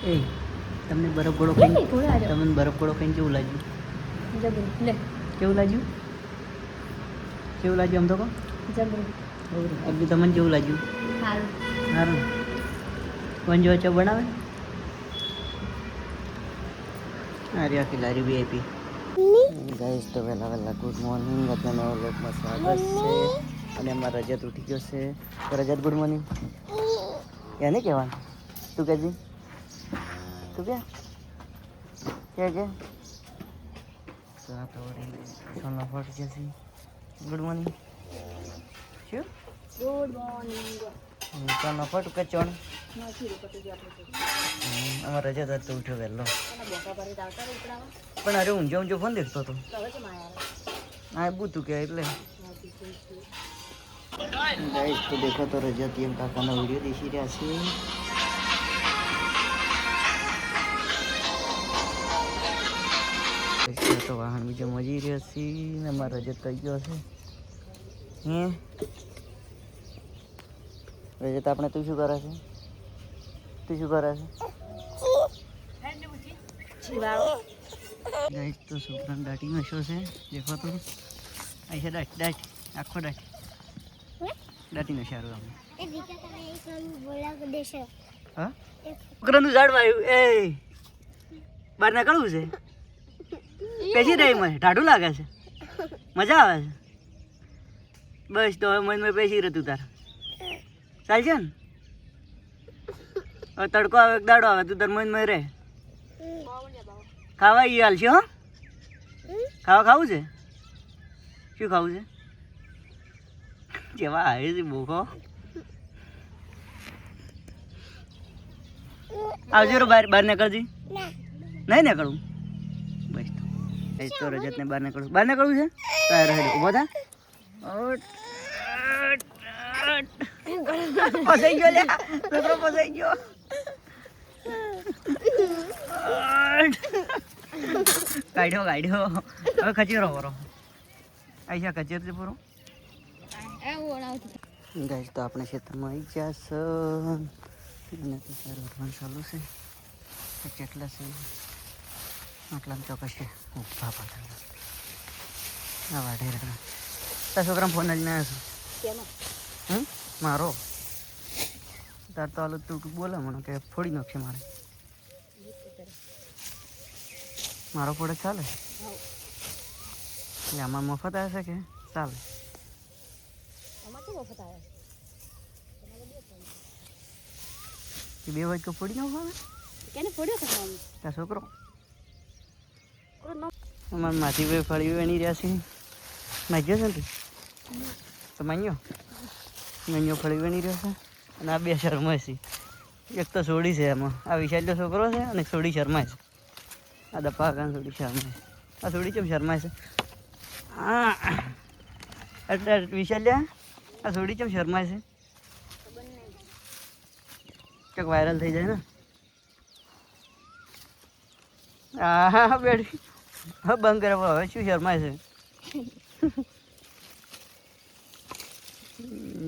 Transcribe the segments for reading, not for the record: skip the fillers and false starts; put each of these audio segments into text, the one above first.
એ તમને બરફ ગોળો ખાઈને તમને બરફ ગોળો ખાઈને કેવું લાગ્યું? કેવું લાગ્યું? કેવું લાગ્યું આમ તો કહો? અબી તમને કેવું લાગ્યું? સારું. કોણ જો ચા બનાવે? અરે આખી લારી VIP. ગાઈસ તો વહેલા ગુડ મોર્નિંગ. અત્યારે નવા લોકમાં સ્વાગત છે અને અમારા રજત ઉઠી ગયો છે. તો રજત ગુડ મોર્નિંગ એને કહેવાનું તું કહેજી તું કે તો આ તો સોના ફટ જશે. ગુડ મોર્નિંગ શું ગુડ મોર્નિંગ. સોના ફટ કે ચણ અમારા રજત તો ઉઠ્યો વહેલો પણ અરે ઊંઝો ફોન દેખતો હતો. હા બુતું કે એટલે ગાઈસ તો દેખો તો રજત એમ કાકાનો વિડીયો દેખી રહ્યા છે. તો વાહન બીજો મજી રહ્યો છે ને અમારા રજત કહી ગયો છે. રજત આપણે તું શું કરે છે? ગાઈસ તો છોકરાને દાટી નશો છે. દેખો તો અહીં દાટ આખો દાટી નશો સારું આમ. હા છોકરાનું ઝાડ વાયું એ બહાર નીકળવું છે. પેસી રહી મને ટાઢું લાગે છે. મજા આવે છે. બસ તો હવે મનમાં પેસી રહેતું તાર ચાલશે ને. હવે તડકો આવે દાડો આવે તું તાર મનમાં રહે. ખાવા એ હાલશે હો. ખાવું છે? શું ખાવું છે? જેવા આવે છે બોખો આવજો રો બહાર નીકળજી. નહીં નીકળવું બસ તો રજતને બહાર નીકળવું છે. તાર રહે ઉભો થા. ફસાઈ ગયો લે છોકરો ફસાઈ ગયો. કાઢ્યો હવે ખચેરો પૂરો આઈશા ખચેર છે પૂરો. ગાઈસ તો આપણે ક્ષેત્રમાં આવી ગયા છે અને તો સારું રમવાનું ચાલુ છે. કેટલા છે આટલામાં ચોક્કસ છે. ઉભા પાછળ આ વાઢે રખડા તાર છોકરાને ફોન જ ના આવ્યો મારો તાર તો હાલ તું બોલે મને કે ફોડી નાખશે મારો ફોડે ચાલે એટલે આમાં મફત આવે છે કે ચાલે? બે વાગે તો ફોડી નાખો તાર છોકરો અમારે માથી બે ફળી વેણી રહ્યા છે. માગ્યો છે ને તો માન્યો ફળી વેણી રહ્યો છે અને આ બે શરમાય છે. એક તો સોડી છે એમાં આ વિશાલનો છોકરો છે અને સોડી શરમાય છે. આ દપા કાન સોડી શરમાય છે. આ સોડી કેમ શરમાય છે? હા એટલે વિશાલ્યા આ સોડી કેમ શરમાય છે? ક્યાંક વાયરલ થઈ જાય ને. હા બેઠી હવે બંધ કરે હવે શું શરમાય છે?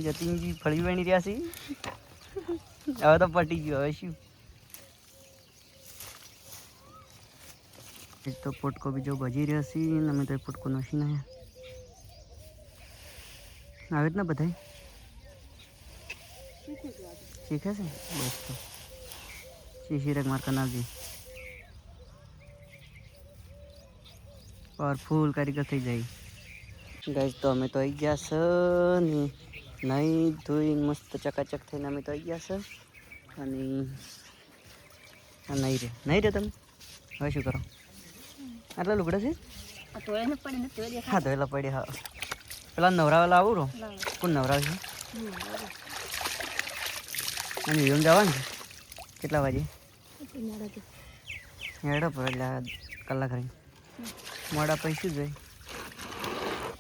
જતીનજી ફળી વેણી રહ્યા છે. હવે તો પટી ગયો. હવે શું તો પોટકો બીજો ભજી રહ્યો છે ને અમે તો પોટકો નસી ના આવે જ ને બધા શીખે છે. બસ તો શીશી માર કનાલજી પાવરફુલ કારીગર થઈ જાય. ગાઈસ તો અમે તો આવી ગયા છે ને નહીં ધોઈને મસ્ત ચકાચક થઈને અમે તો આવી ગયા છે અને નહીં રે તમે હવે શું કરો? આટલા લુગડા છે? હા ધોયેલા પડ્યા. હા પેલા નવરાવેલા આવું રો કોણ નવરાવે છે? અને એમ જવાનું છે કેટલા વાગે? હેડો એટલે કલાક રહી મોડા પૈસું જોઈએ.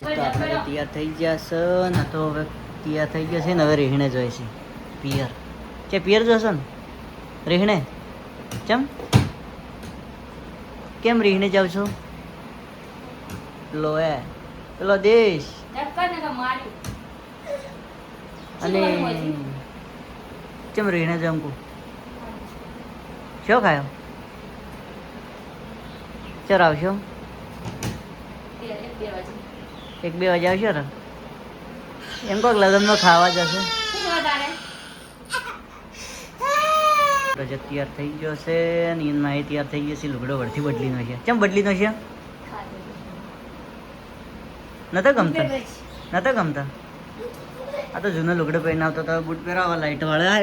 તો આપણે તો તૈયાર થઈ ગયા છે ને તો હવે તૈયાર થઈ ગયા છે ને હવે રેહણે જોઈએ છે પિયર કે પિયર જોશો ને રેહણે કેમ રેહણે જાવ છો? પેલો દેશ અને કેમ રેહણે જાવ શું ખાયો? ચાલ આવશો? 1-2 વાગે આવશો ને? એમ કોઈક લગ્નમાં ખાવા જશે. રજત તૈયાર થઈ ગયો છે અને એમાં એ તૈયાર થઈ ગયો છે. લુગડો વળથી બદલીનો છે. કેમ બદલીનો છે? નતા ગમતા? નતા ગમતા? આ તો જૂનો લુગડો પહેરીને આવતો તો બૂટ પહેરાવા લાઈટ વાળા.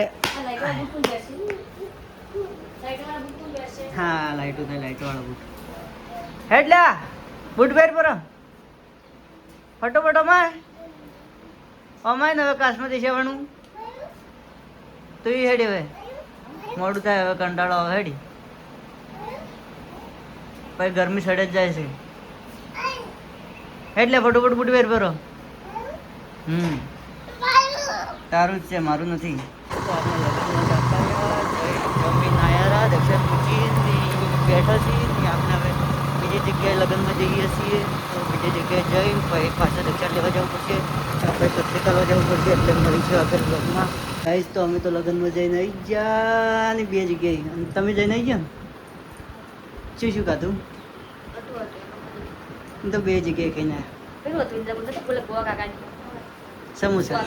હા લાઈટ થાય લાઈટ વાળા બૂટ. હેડલા બૂટ પહેર પર ફટોફટ અમાય ને હવે કાશમાં દેખાવાનું તો એ હેડી હવે મોડું થાય હવે કંટાળો આવે હેડી પછી ગરમી સડે જ જાય છે એટલે ફટોફટ બૂટ પહેર પર. તારું જ છે મારું નથી. દક્ષિણ પૂછી બેઠા છીએ આપણે હવે બીજી જગ્યાએ લગ્નમાં જઈએ છીએ તો બીજી જગ્યાએ જઈને પછી પાછા દક્ષિણ લેવા જવું પડશે આપણે પત્રિકા લેવા જવું પડશે એટલે મળીશું આગળ લગ્નમાં. ગાઈસ તો અમે તો લગ્નમાં જઈને આવી ગયા ને 2 જગ્યાએ. અને તમે જઈને આવી ગયા શું શું ખાધું? તો 2 જગ્યાએ કહીને સમોસા.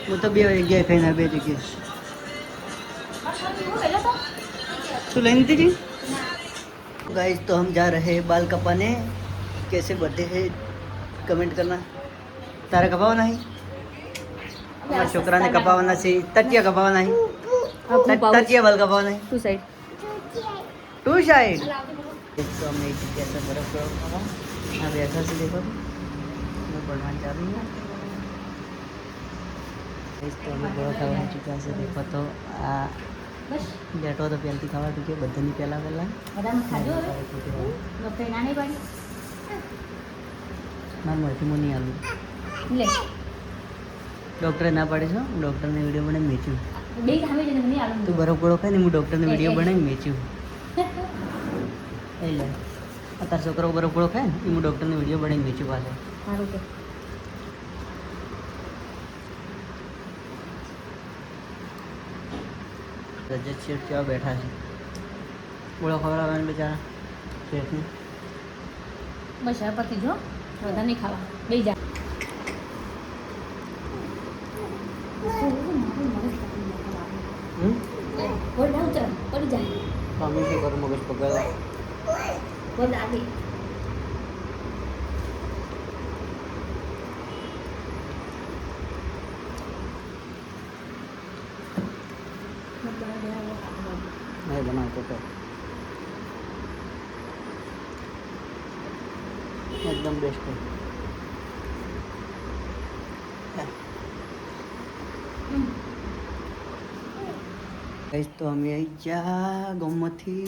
હું તો 2 જગ્યાએ ખાઈને 2 જગ્યાએ. तू लेनी थी गाइस तो हम जा रहे हैं बाल कपाने. कैसे बढ़ते हैं कमेंट करना. तारा कपावाना है हमारे छोकरा ने कपावाना से तटिया कपावाना है तटिया बाल कपावाना है टू साइड. तो हमने एक जगह से बर्फ पड़ा अब ऐसा से देखो मैं बढ़वान जा रही हूँ. तो हमें बहुत खावा चुका से देखो तो आ બેઠો તો પહેલથી ખાવા ટૂંકે બધાની પહેલાં મારા મળથી હું નહીં આલું. ડૉક્ટરે ના પાડે છો ડૉક્ટરને વિડીયો બનાવી મેચ્યું. તું બરફ ગોળો ખાય ને હું ડૉક્ટરને વિડીયો બનાવી મેચ્યું. એ લે તારા છોકરો બરફ ગોળો ખાય ને હું ડૉક્ટરને વિડીયો બનાવી મેચ્યું પાછો. રજત શેઠ કેવા બેઠા છે બોલો ખબર આવે ને બિચારા શેઠને. બસ હવે પતી જો વધારે નહીં ખાવા બે જા. પડી જાય અમે શું કરું મગજ પકડાય બોલ આગળ. नहीं बनाते तो एकदम बेस्ट है. गाइस तो हम यही जा गाँवમાંથી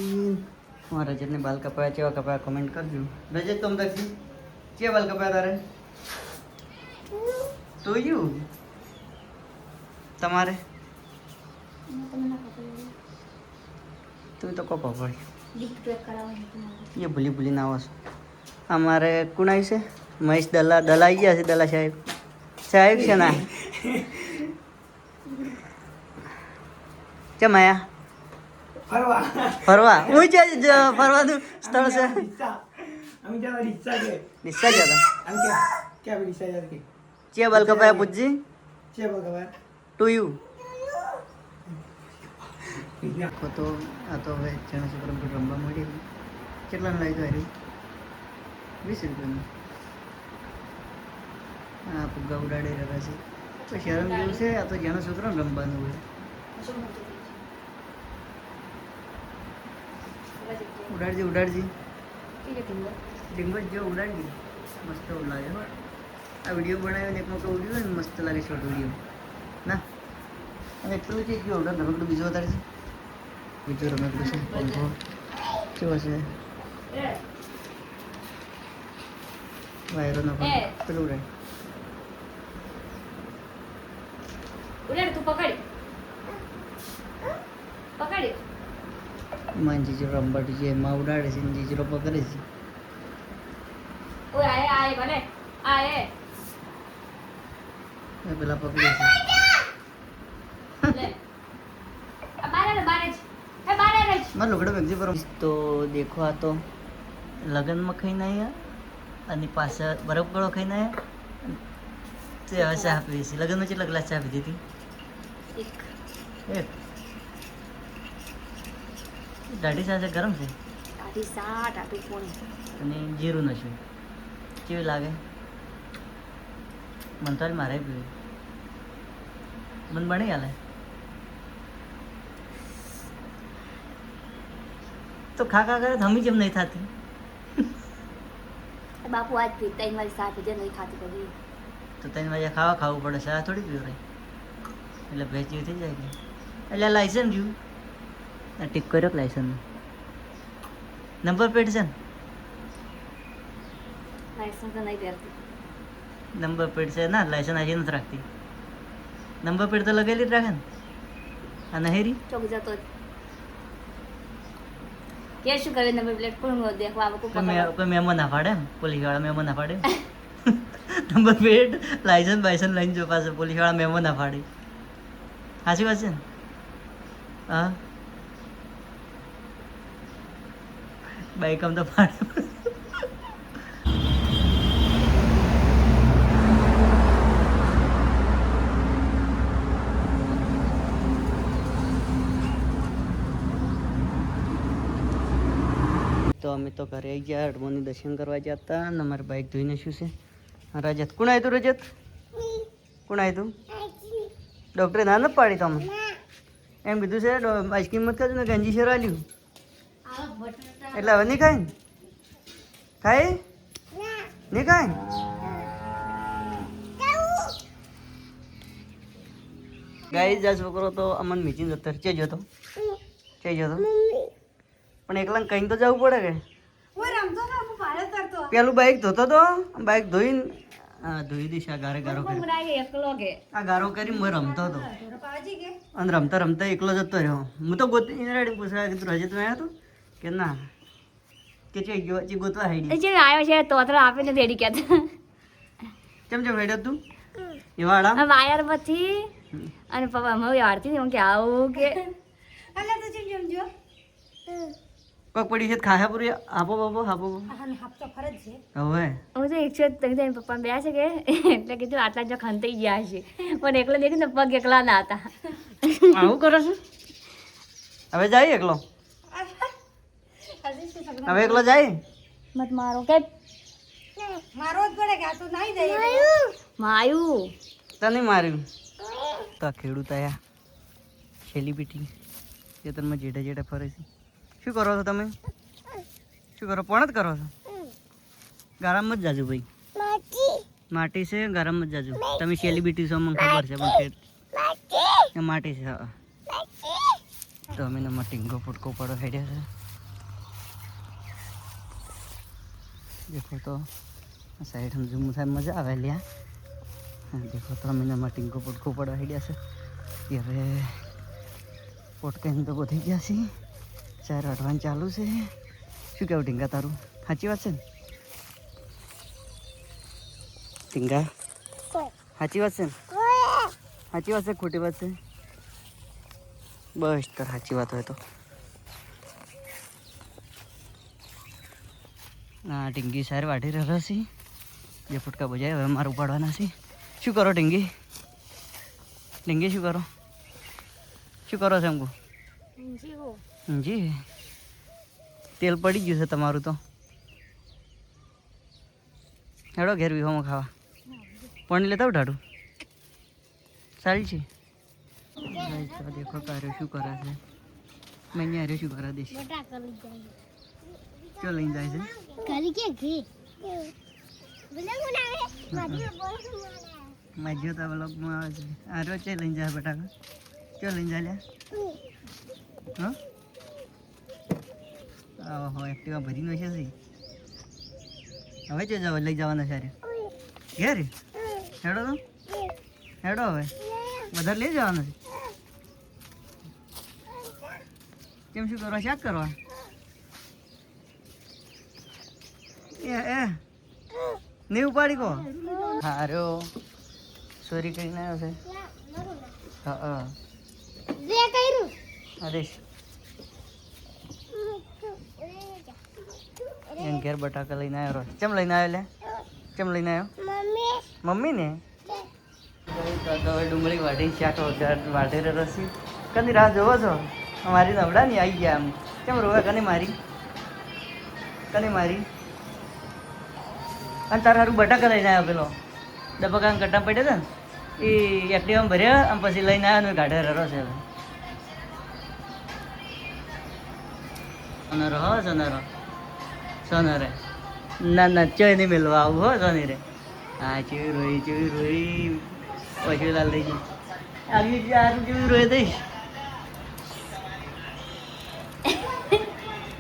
મારા રજતને બાલ કપાયા કેવા કપાયા કમેન્ટ કરજો. રજત તો અમદાવાદથી કેવા બાલ કપાયા તારે? તો યુ તમારે તું તો કપા પડી એ ભૂલી ભૂલી ના આવો છો. અમારે કોણ આવી છે? મહેશ દલા આવી ગયા છે. દલા સાહેબ સાહેબ છે ના કેમ આયા ફરવા હું છે ફરવાનું સ્થળ છે. રિક્ષા ગયા ચે બાલ કપાયા પૂછજી ટુ યુ તો આ તો હવે ચણા છોકરા રમવા મળી. કેટલાનું લાગ્યું હારી? 20 રૂપિયાનું. હા ફુગ્ગા ઉડાડી રહ્યા છે તો શરમ જેવું છે. આ તો જેના છોકરાને રમવાનું હોય. ઉડાડજી ઉડાડજી ડીંગો જો ઉડાડજી મસ્ત લાગે. આ વિડીયો બનાવ્યો ને એકમાં કહું ને મસ્ત લાગે શોર્ટ વિડીયો ના. અને એટલું છે કે ઓર્ડર રમકડું બીજું વધારે છે. બીજું રમકડું છે પંખો કેવો છે વાયરોનો પંખો પેલું ઉડાડ ઉડાડ તું પકડ પકડ. માન જીજરો રંબાટી છે એમાં ઉડાડે છે જીજરો પકડે છે. ઓય આય આય બને આય એ પેલા પકડે છે. લે આ બારે ને બારે જ મારે લુગડો બેગજી પર તો દેખો આ તો લગ્નમાં ખાઈને આવ્યા અને પાછા બરફ ગળો ખાઈને આવ્યા તે હવે ચા પીવી છે. લગ્નમાં કેટલા ગ્લાસ ચા પીધી હતી? એક. દાઢી સાથે ગરમ છે અને જીરું નશું કેવી લાગે? મને તો મારે પીવી મને બની હાલે તો ખા કરે હમી જેમ નહીં થતી. બાપુ આજ પી 3 વાગે સાત વાગે નહીં ખાતી કદી. તો 3 વાગે ખાવું પડે ચા થોડી પીવરાય એટલે ભેચી થઈ જાય કે એટલે લાયસન્સ જોયું ટીક કર્યો લાયસન્સ નંબર પ્લેટ છે ને લાયસન્સ તો નહીં પહેરતી. નંબર પ્લેટ છે ના લાયસન્સ આજે નથી રાખતી. નંબર પ્લેટ તો લગેલી જ રાખે ને અને હેરી ચોક જતો કે શું કરે નંબર પ્લેટ પણ દેખવા આવે કોઈ મેમો ના પાડે એમ પોલીસ વાળા મેમો ના પાડે નંબર પ્લેટ લાયસન્સ બાયસન્સ લઈને જો પાસે પોલીસ વાળા મેમો ના પાડે. સાચી વાત છે ને? હા બાઈક આમ તો પાડે. તો અમે તો ઘરે આવી ગયા હનુમાનની દર્શન કરવા ગયા હતા અને અમારી બાઈક ધોઈને શું છે રજત કોણ આવ્યું તું? રજત કોણ આવ્યું તું? ડૉક્ટરે ના નથી પાડી તમે એમ કીધું છે આઈસ્ક્રીમ મત ખાજો ને ગંજી શેર આલ્યું એટલે હવે નહીં ખાય ને ખાય નહીં ખાય ગાઈ જા છોકરો તો અમન મીચીને જતો ચે જતો પણ એકલા કहीं તો જવું પડે કે પેલું બાઈક ધોતો તો બાઈક ધોઈને ધોઈ દઈશ આ ગારે ગારો કરી આ ગારો કરી હું રમતો હતો અને રમતા રમતા એકલો જતો રહ્યો. હું તો ગોતી રેડી પૂછવા કીધું હજી તમે આવ્યો હતો કે ના કે ચે ગયો ચી ગોતવા હેડી જે આવ્યો છે તોતરા આપીને દેડી કહેતા ચમ હેડ્યો તું એવાડા વાયર પછી અને પપ્પા મમ્મી આરતી હું કે આવું કે પગ પડી છે ખાયા પૂરી આપો બાપો હવે હું તો 100 પપ્પા બે છે કે એટલે કીધું આટલા જો ખંતાઈ ગયા છે પણ એકલો દેખી ને પગ એકલા ના હતા. આવું કરો છો? હવે જાય એકલો? હવે એકલો જાય? મત મારો કે મારો જ પડે કે આ તો નહીં જાય માયું તને માર્યું તો ખેડૂત આયા સેલિબ્રિટી ખેતરમાં જેઠા જેઠા ફરે છે. શું કરો છો તમે? શું કરો? પણ જ કરો છો? ગરમમાં જ જાજુ ભાઈ માટી છે ગરમમાં જ જાજુ. તમે સેલિબ્રિટી છો મને ખબર છે પણ માટી છે. હા તો અમે એમાં ટીંગો ફૂટકો પડો હેડ્યા છે. દેખો તો સાઈડ હમ ઝૂમ થાય મજા આવે લ્યા. હા દેખો તો અમે એમાં ટીંગો ફૂટકો પડો હેડ્યા છે. હવે પોટકાઈને તો બધી ગયા છે. ચાર અડવાનું ચાલુ છે. શું કેવું ટીંગા તારું? સાચી વાત છે ને ટીંગા? સાચી વાત છે ને? સાચી વાત છે ખોટી વાત છે? બસ તો સાચી વાત હોય તો હા ટીંગી સાર વાઢી રહ્યા છે. બે ફૂટકા બજાય હવે મારું ઉપાડવાના છે. શું કરો ટીંગી? ટીંગી શું કરો? શું કરો છો એમ કહું? જી તેલ પડી ગયું છે તમારું તો. હેડો ઘેર વિહોમાં ખાવા પાણી લેતા ઉઠાડું સારી છે. દેખો કાર્યો શું કરે છે. મેં અહીંયા શું કરે દઈશ ચો લઈને જાય છે માજ્યો તો બ્લોગમાં આવે છે. આ રોજ ચે લઈને જાય બટાકા ચો લઈને જાય લ્યા હા હો એક્ટિવા ભરીનો છે. હવે જો લઈ જવાના છે ઘેર હેડો તો હેડો હવે વધારે લઈ જવાનું છે. કેમ શું કરવા? શાક કરવા? એ નહીં ઉપાડી કહો. હારો ચોરી કરીને આવ્યો છે. હા હરીશ એને ઘેર બટાકા લઈને આવ્યો. ચમ લઈને આવ્યો લે? ચમ લઈને આવ્યો? મમ્મી ને તો હવે ડુંગળી વાઢી શાક વાઢી રસી કની રાહ જોવો છો? મારી નવડા ની આવી ગયા આમ. કેમ રોવે? કને મારી? કને મારી? અને તારા હારું બટાકા લઈને આવ્યો પેલો ડબ્બા કટ્ટા પડ્યા હતા ને એ એક્ટિવામાં ભર્યા અને પછી લઈને આવ્યો ને ગાઢે રરો છે હવે. સોનરો હો સોનરો સોનરે ના ના ચોય નહીં મેળવા આવું હો સોની રે. હા ચેવી રોઈ પછી લાલ થઈ ગઈ આવી આરું કેવી રોઈ દઈશ.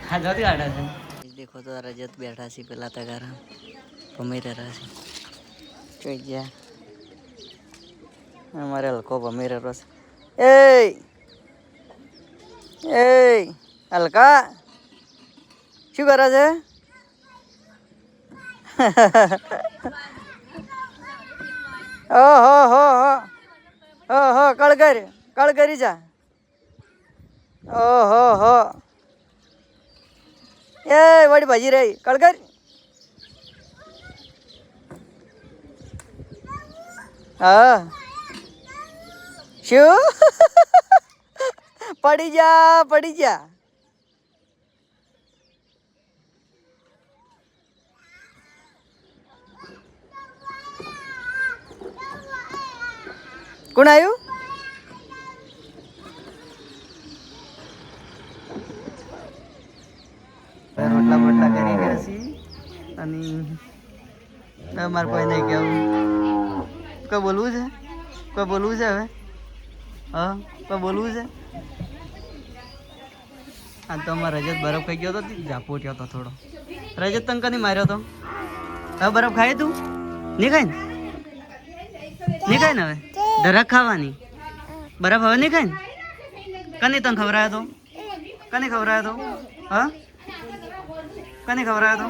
હા જોતી ગાડા છે. દેખો તો રજત બેઠા છે પેલા તગારા ભમી રહ્યા છે. જોઈ ગયા અમારે હલકો ભમી રહ્યો છે. એ હલકા શું કરે છે? ઓહો કળગરી જા. ઓહો એ વળી ભાજી રહી કળગર. હા શું? પડી જા. કોણ આવ્યું? રોટલા બોટલા કરી રહ્યા છીએ અને મારે કોઈ નહીં કહેવું. કોઈ બોલવું છે? હવે હા કોઈ બોલવું છે? આ તો અમારે રજત બરફ ખાઈ ગયો હતો ઝાપો થયો હતો થોડો. રજત તને કની માર્યો હતો? હવે બરફ ખાય તું? નહીં ખાય ને હવે ધરાક ખાવાની બરફ હવે નહીં ખાય ને? કની તને ખવડાયો તો? હા કને ખવડાયો તો?